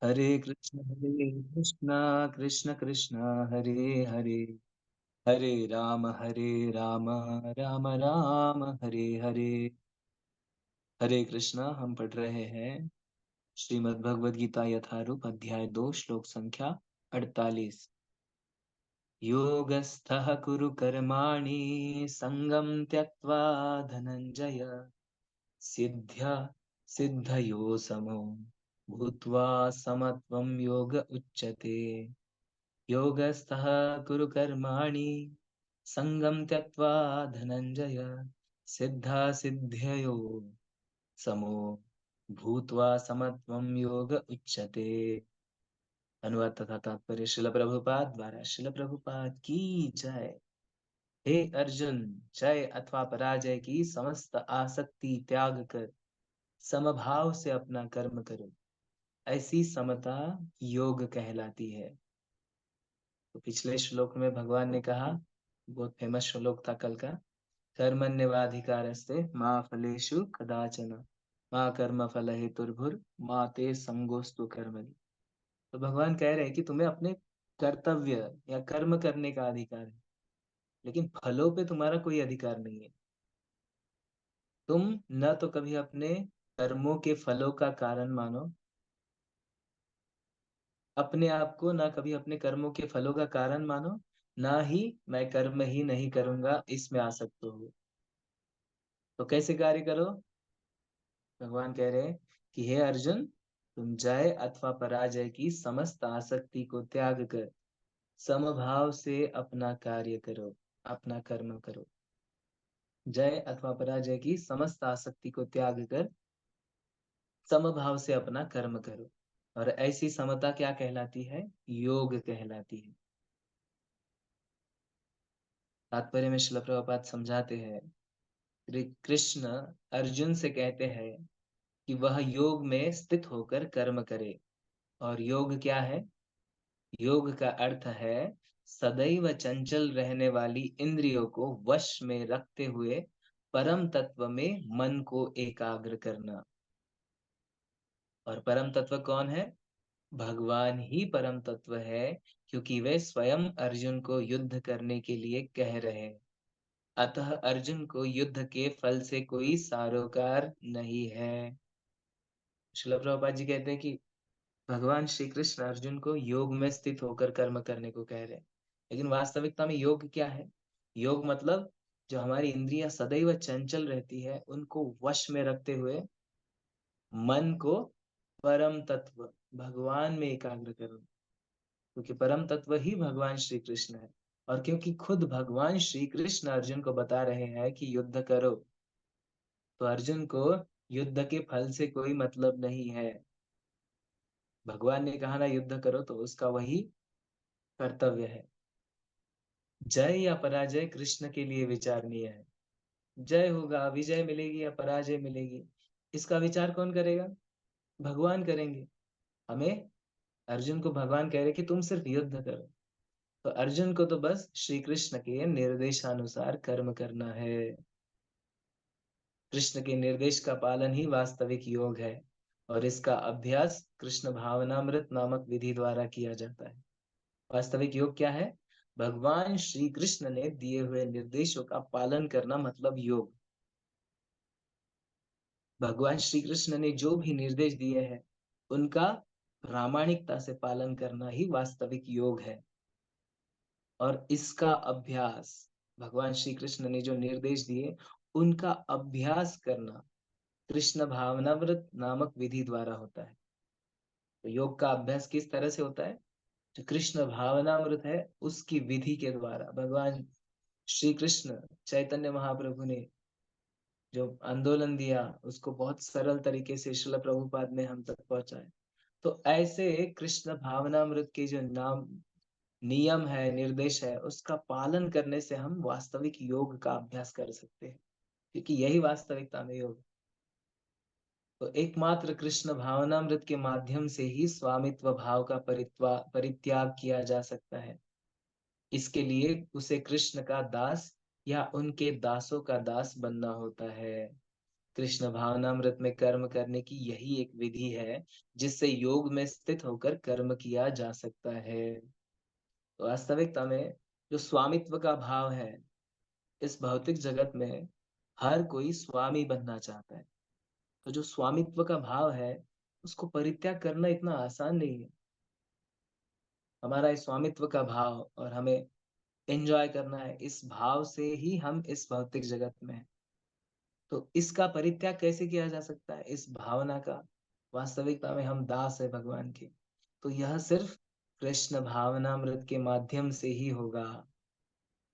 हरे कृष्णा कृष्ण कृष्ण हरे हरे, हरे राम राम राम हरे हरे। हरे कृष्णा। हम पढ़ रहे हैं श्रीमद् भगवद गीता यथारूप अध्याय 2 श्लोक संख्या 48। योगस्थः कुरु कर्माणि संगम त्यक्त्वा धनंजय, सिद्ध्या सिद्धयो समो भूत्वा समत्वं योग उच्यते। योगस्थः कुरु कर्माणि संगम त्यक्त्वा धनंजय, सिद्धा सिद्ध्ययो समो भूत्वा समत्वं योग उच्यते। अनुवाद तथा तात्पर्य श्रील प्रभुपाद द्वारा। श्रील प्रभुपाद की जय। हे अर्जुन, जय अथवा पराजय की समस्त आसक्ति त्याग कर समभाव से अपना कर्म करो, ऐसी समता योग कहलाती है। तो पिछले श्लोक में भगवान ने कहा, बहुत फेमस श्लोक था कल का, कर्मण्यवाधिकारस्ते मा फलेषु कदाचन मा कर्म फल हेतुर्भुर मा ते संगोस्तु कर्मणि। तो भगवान कह रहे हैं कि तुम्हें अपने कर्तव्य या कर्म करने का अधिकार है, लेकिन फलों पे तुम्हारा कोई अधिकार नहीं है। तुम न तो कभी अपने कर्मों के फलों का कारण मानो अपने आप को, ना कभी अपने कर्मों के फलों का कारण मानो, ना ही मैं कर्म ही नहीं करूंगा इसमें आसक्त हो। तो कैसे कार्य करो? भगवान कह रहे हैं कि हे अर्जुन, तुम जय अथवा पराजय की समस्त आसक्ति को त्याग कर समभाव से अपना कार्य करो, अपना कर्म करो। जय अथवा पराजय की समस्त आसक्ति को त्याग कर समभाव से अपना कर्म करो। और ऐसी समता क्या कहलाती है? योग कहलाती है। तात्पर्य में श्रील प्रभुपाद समझाते हैं, श्री कृष्ण अर्जुन से कहते हैं कि वह योग में स्थित होकर कर्म करे। और योग क्या है? योग का अर्थ है सदैव चंचल रहने वाली इंद्रियों को वश में रखते हुए परम तत्व में मन को एकाग्र करना। और परम तत्व कौन है? भगवान ही परम तत्व है, क्योंकि वे स्वयं अर्जुन को युद्ध करने के लिए कह रहे हैं। अतः अर्जुन को युद्ध के फल से कोई सारोकार नहीं है। श्रील प्रभुपाद जी कहते हैं कि भगवान श्री कृष्ण अर्जुन को योग में स्थित होकर कर्म करने को कह रहे हैं, लेकिन वास्तविकता में योग क्या है? योग मतलब जो हमारी इंद्रियां सदैव चंचल रहती है, उनको वश में रखते हुए मन को परम तत्व भगवान में एकाग्र करो। क्योंकि परम तत्व ही भगवान श्री कृष्ण है, और क्योंकि खुद भगवान श्री कृष्ण अर्जुन को बता रहे हैं कि युद्ध करो, तो अर्जुन को युद्ध के फल से कोई मतलब नहीं है। भगवान ने कहा ना युद्ध करो, तो उसका वही कर्तव्य है। जय या पराजय कृष्ण के लिए विचारणीय है। जय होगा, विजय मिलेगी या पराजय मिलेगी, इसका विचार कौन करेगा? भगवान करेंगे। हमें, अर्जुन को भगवान कह रहे कि तुम सिर्फ युद्ध करो, तो अर्जुन को तो बस श्री कृष्ण के निर्देशानुसार कर्म करना है। कृष्ण के निर्देश का पालन ही वास्तविक योग है, और इसका अभ्यास कृष्ण भावनामृत नामक विधि द्वारा किया जाता है। वास्तविक योग क्या है? भगवान श्री कृष्ण ने दिए हुए निर्देशों का पालन करना मतलब योग। भगवान श्री कृष्ण ने जो भी निर्देश दिए हैं, उनका प्रामाणिकता से पालन करना ही वास्तविक योग है। और इसका अभ्यास, भगवान श्री कृष्ण ने जो निर्देश दिए उनका अभ्यास करना कृष्ण भावनाव्रत नामक विधि द्वारा होता है। तो योग का अभ्यास किस तरह से होता है? जो कृष्ण भावनामृत है उसकी विधि के द्वारा भगवान श्री कृष्ण चैतन्य महाप्रभु ने जो आंदोलन दिया, उसको बहुत सरल तरीके से श्रील प्रभुपाद ने हम तक पहुंचाया। तो ऐसे कृष्ण भावनामृत के जो नाम नियम है, निर्देश है, उसका पालन करने से हम वास्तविक योग का अभ्यास कर सकते हैं, क्योंकि यही वास्तविकता में योग। तो एकमात्र कृष्ण भावनामृत के माध्यम से ही स्वामित्व भाव का परित्याग किया जा सकता है। इसके लिए उसे कृष्ण का दास या उनके दासों का दास बनना होता है। कृष्ण भावनामृत में कर्म करने की यही एक विधि है जिससे योग में स्थित होकर कर्म किया जा सकता है। तो वास्तविकता में जो स्वामित्व का भाव है, इस भौतिक जगत में हर कोई स्वामी बनना चाहता है। तो जो स्वामित्व का भाव है, उसको परित्याग करना इतना आसान नहीं है। हमारा इस स्वामित्व का भाव और हमें एंजॉय करना है, इस भाव से ही हम इस भौतिक जगत में हैं। तो इसका परित्याग कैसे किया जा सकता है, इस भावना का? वास्तविकता में हम दास है भगवान के, तो यह सिर्फ कृष्ण भावनामृत के माध्यम से ही होगा।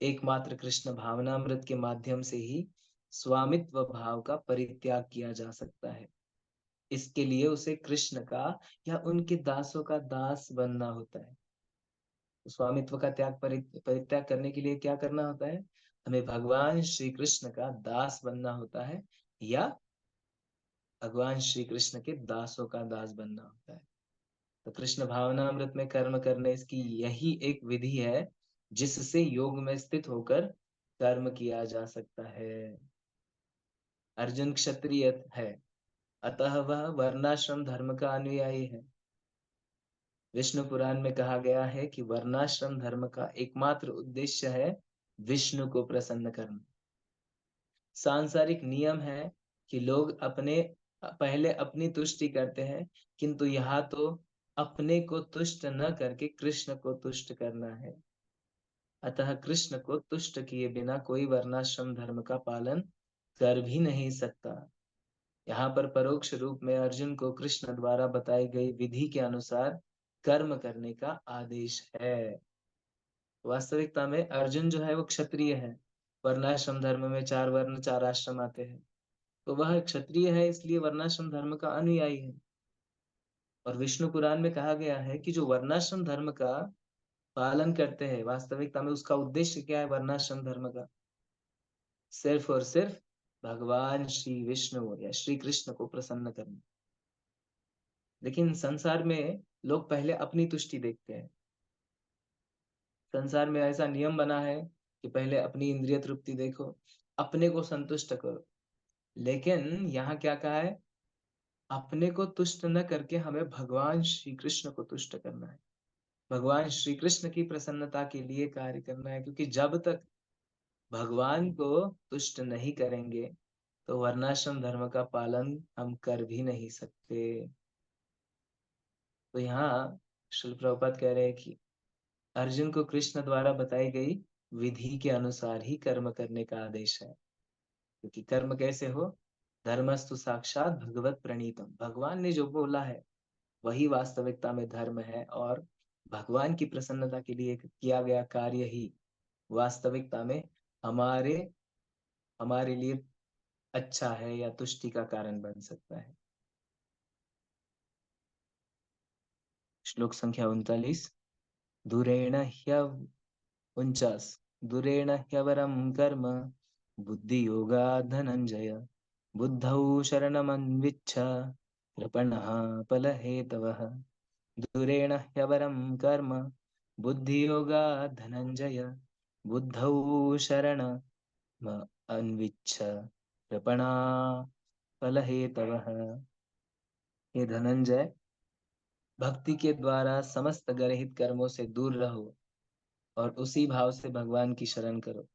एकमात्र कृष्ण भावनामृत के माध्यम से ही स्वामित्व भाव का परित्याग किया जा सकता है। इसके लिए उसे कृष्ण का या उनके दासों का दास बनना होता है। तो स्वामित्व का परित्याग करने के लिए क्या करना होता है? हमें भगवान श्री कृष्ण का दास बनना होता है, या भगवान श्री कृष्ण के दासों का दास बनना होता है। तो कृष्ण भावनामृत में कर्म करने इसकी यही एक विधि है जिससे योग में स्थित होकर कर्म किया जा सकता है। अर्जुन क्षत्रिय है, अतः वह वर्णाश्रम धर्म का अनुयायी है। विष्णु पुराण में कहा गया है कि वर्णाश्रम धर्म का एकमात्र उद्देश्य है विष्णु को प्रसन्न करना। सांसारिक नियम है कि लोग अपने पहले अपनी तुष्टि करते हैं, किंतु यहाँ तो अपने को तुष्ट न करके कृष्ण को तुष्ट करना है। अतः कृष्ण को तुष्ट किए बिना कोई वर्णाश्रम धर्म का पालन कर भी नहीं सकता। यहाँ पर परोक्ष रूप में अर्जुन को कृष्ण द्वारा बताई गई विधि के अनुसार कर्म करने का आदेश है। वास्तविकता में अर्जुन जो है वो क्षत्रिय है। वर्णाश्रम धर्म में 4 वर्ण 4 आश्रम आते हैं, तो वह क्षत्रिय है, इसलिए वर्णाश्रम धर्म का अनुयायी है। और विष्णु पुराण में कहा गया है कि जो वर्णाश्रम धर्म का पालन करते हैं, वास्तविकता में उसका उद्देश्य क्या है वर्णाश्रम धर्म का? सिर्फ और सिर्फ भगवान श्री विष्णु या श्री कृष्ण को प्रसन्न करना। लेकिन संसार में लोग पहले अपनी तुष्टि देखते हैं। संसार में ऐसा नियम बना है कि पहले अपनी इंद्रिय तृप्ति देखो, अपने को संतुष्ट करो। लेकिन यहाँ क्या कहा है? अपने को तुष्ट न करके हमें भगवान श्री कृष्ण को तुष्ट करना है, भगवान श्री कृष्ण की प्रसन्नता के लिए कार्य करना है। क्योंकि जब तक भगवान को तुष्ट नहीं करेंगे, तो वर्णाश्रम धर्म का पालन हम कर भी नहीं सकते। तो यहाँ श्रील प्रभुपाद कह रहे हैं कि अर्जुन को कृष्ण द्वारा बताई गई विधि के अनुसार ही कर्म करने का आदेश है। क्योंकि कर्म कैसे हो? धर्मस्तु साक्षात भगवत प्रणीतम, भगवान ने जो बोला है वही वास्तविकता में धर्म है, और भगवान की प्रसन्नता के लिए किया गया कार्य ही वास्तविकता में हमारे हमारे लिए अच्छा है या तुष्टि का कारण बन सकता है। श्लोक संख्या 39। दूरेण ह्य 49। दूरेण ह्यवरं कर्म बुद्धि योगा धनंजय, बुद्धौ शरणमन्विच्छ कृपणः फलहेतवः। दूरेण ह्यवरं कर्म बुद्धि योगा धनंजय, बुद्धौ शरणम अन्विच्छ कृपणा फलहेतवः। हे धनंजय, भक्ति के द्वारा समस्त गर्हित कर्मों से दूर रहो और उसी भाव से भगवान की शरण करो।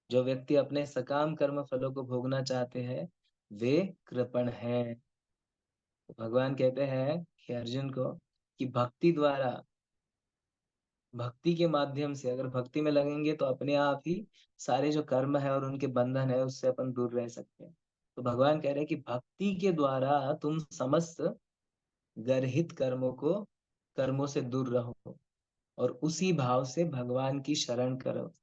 जो व्यक्ति अपने सकाम कर्म फलों को भोगना चाहते हैं, वे कृपण हैं। तो भगवान कहते हैं कि अर्जुन को कि भक्ति के माध्यम से अगर भक्ति में लगेंगे तो अपने आप ही सारे जो कर्म है और उनके बंधन है उससे अपन दूर रह सकते हैं। तो भगवान कह रहे हैं कि भक्ति के द्वारा तुम समस्त गर्हित कर्मों से दूर रहो और उसी भाव से भगवान की शरण करो।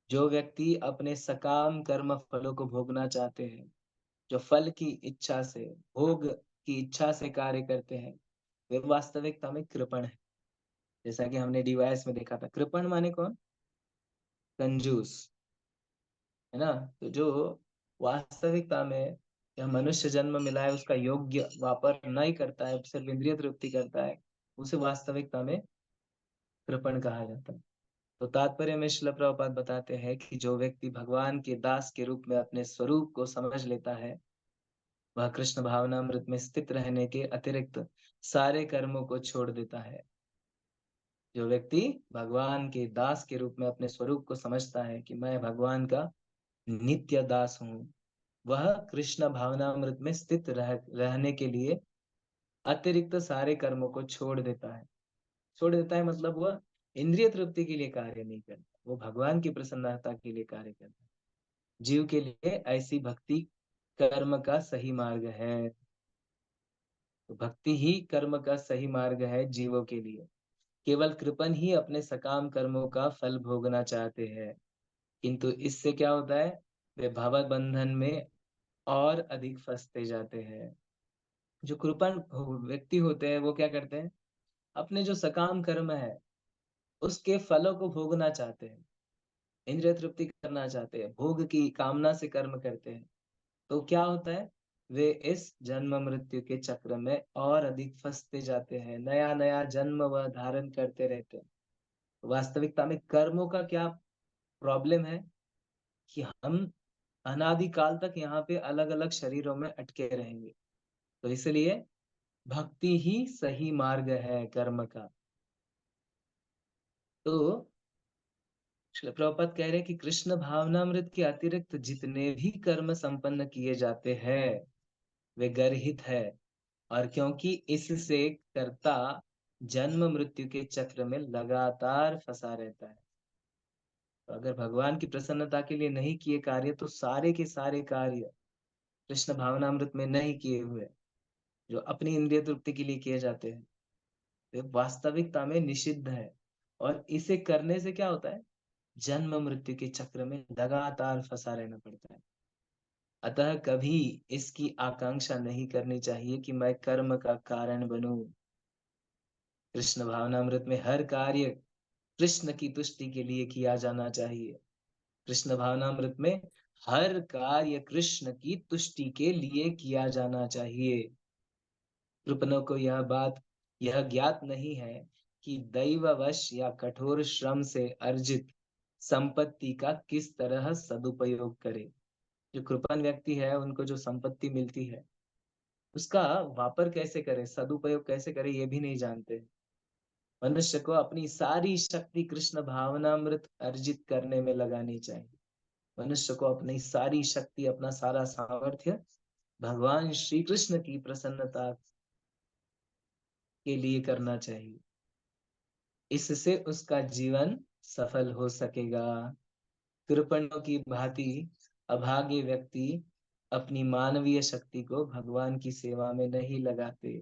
जो व्यक्ति अपने सकाम कर्म फलों को भोगना चाहते हैं, जो फल की इच्छा से, भोग की इच्छा से कार्य करते हैं, वे वास्तविकता में कृपण है। जैसा कि हमने डीवाइस में देखा था, कृपण माने कौन? कंजूस, है ना? तो जो वास्तविकता में यह मनुष्य जन्म मिला है उसका योग्य वापर नहीं करता है, सिर्फ इंद्रिय तृप्ति करता है, उसे वास्तविकता में कृपण कहा जाता है। तो तात्पर्य में श्रील प्रभुपाद बताते हैं कि जो व्यक्ति भगवान के दास के रूप में अपने स्वरूप को समझ लेता है, वह कृष्ण भावनामृत में स्थित रहने के अतिरिक्त सारे कर्मों को छोड़ देता है। जो व्यक्ति भगवान के दास के रूप में अपने स्वरूप को समझता है कि मैं भगवान का नित्य दास हूँ, वह कृष्ण भावनामृत में स्थित रहने के लिए अतिरिक्त सारे कर्मों को छोड़ देता है। छोड़ देता है मतलब वह इंद्रिय तृप्ति के लिए कार्य नहीं करता, वो भगवान की प्रसन्नता के लिए कार्य करता है। जीव के लिए ऐसी भक्ति कर्म का सही मार्ग है। तो भक्ति ही कर्म का सही मार्ग है जीवों के लिए। केवल कृपण ही अपने सकाम कर्मों का फल भोगना चाहते हैं, किंतु इससे क्या होता है, वे भव बंधन में और अधिक फंसते जाते हैं। जो कृपण व्यक्ति होते हैं वो क्या करते हैं, अपने जो सकाम कर्म है उसके फलों को भोगना चाहते हैं, इंद्रिय तृप्ति करना चाहते हैं, भोग की कामना से कर्म करते हैं। तो क्या होता है, वे इस जन्म मृत्यु के चक्र में और अधिक फंसते जाते हैं, नया नया जन्म वह धारण करते रहते हैं। वास्तविकता में कर्मों का क्या प्रॉब्लम है कि हम अनादिकाल तक यहाँ पे अलग अलग शरीरों में अटके रहेंगे। तो इसलिए भक्ति ही सही मार्ग है कर्म का। तो श्रील प्रभुपाद कह रहे हैं कि कृष्ण भावनामृत के अतिरिक्त जितने भी कर्म संपन्न किए जाते हैं वे गर्हित है, और क्योंकि इससे कर्ता जन्म मृत्यु के चक्र में लगातार फंसा रहता है। तो अगर भगवान की प्रसन्नता के लिए नहीं किए कार्य, तो सारे के सारे कार्य कृष्ण भावनामृत में नहीं किए हुए जो अपनी इंद्रिय तृप्ति के लिए किए जाते हैं, वे वास्तविकता में निषिद्ध है। और इसे करने से क्या होता है, जन्म मृत्यु के चक्र में लगातार फंसा रहना पड़ता है। अतः कभी इसकी आकांक्षा नहीं करनी चाहिए कि मैं कर्म का कारण बनूं। कृष्ण भावनामृत में हर कार्य कृष्ण की तुष्टि के लिए किया जाना चाहिए। कृष्ण भावनामृत में हर कार्य कृष्ण की तुष्टि के लिए किया जाना चाहिए। कृपणों को यह ज्ञात नहीं है कि दैववश या कठोर श्रम से अर्जित संपत्ति का किस तरह सदुपयोग करे। जो कृपण व्यक्ति है उनको जो संपत्ति मिलती है उसका वापर कैसे करे, सदुपयोग कैसे करे, ये भी नहीं जानते। मनुष्य को अपनी सारी शक्ति कृष्ण भावनामृत अर्जित करने में लगानी चाहिए। मनुष्य को अपनी सारी शक्ति, अपना सारा सामर्थ्य भगवान श्री कृष्ण की प्रसन्नता के लिए करना चाहिए। इससे उसका जीवन सफल हो सकेगा। कृपणों की भांति अभागे व्यक्ति अपनी मानवीय शक्ति को भगवान की सेवा में नहीं लगाते।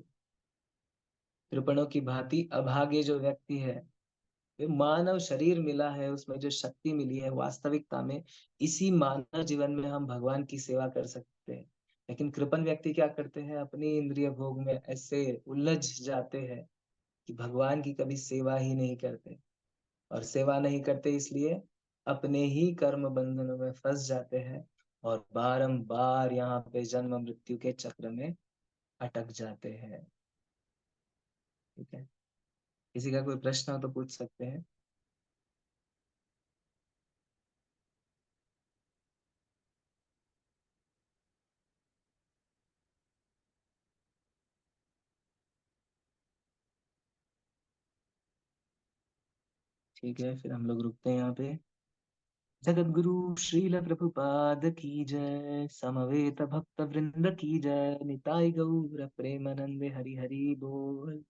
कृपणों की भांति अभागे जो व्यक्ति है, वे मानव शरीर मिला है, उसमें जो शक्ति मिली है, वास्तविकता में इसी मानव जीवन में हम भगवान की सेवा कर सकते हैं। लेकिन कृपण व्यक्ति क्या करते हैं, अपनी इंद्रिय भोग में ऐसे उलझ जाते हैं कि भगवान की कभी सेवा ही नहीं करते। और सेवा नहीं करते इसलिए अपने ही कर्म बंधनों में फंस जाते हैं और बारंबार यहाँ पे जन्म मृत्यु के चक्र में अटक जाते हैं। ठीक है, किसी का कोई प्रश्न हो तो पूछ सकते हैं। ठीक है, फिर हम लोग रुकते हैं यहाँ पे। जगत गुरु श्रील प्रभुपाद की जय, समवेत भक्त वृंद की जय, निताई गौर प्रेमानंद हरि हरि बोल।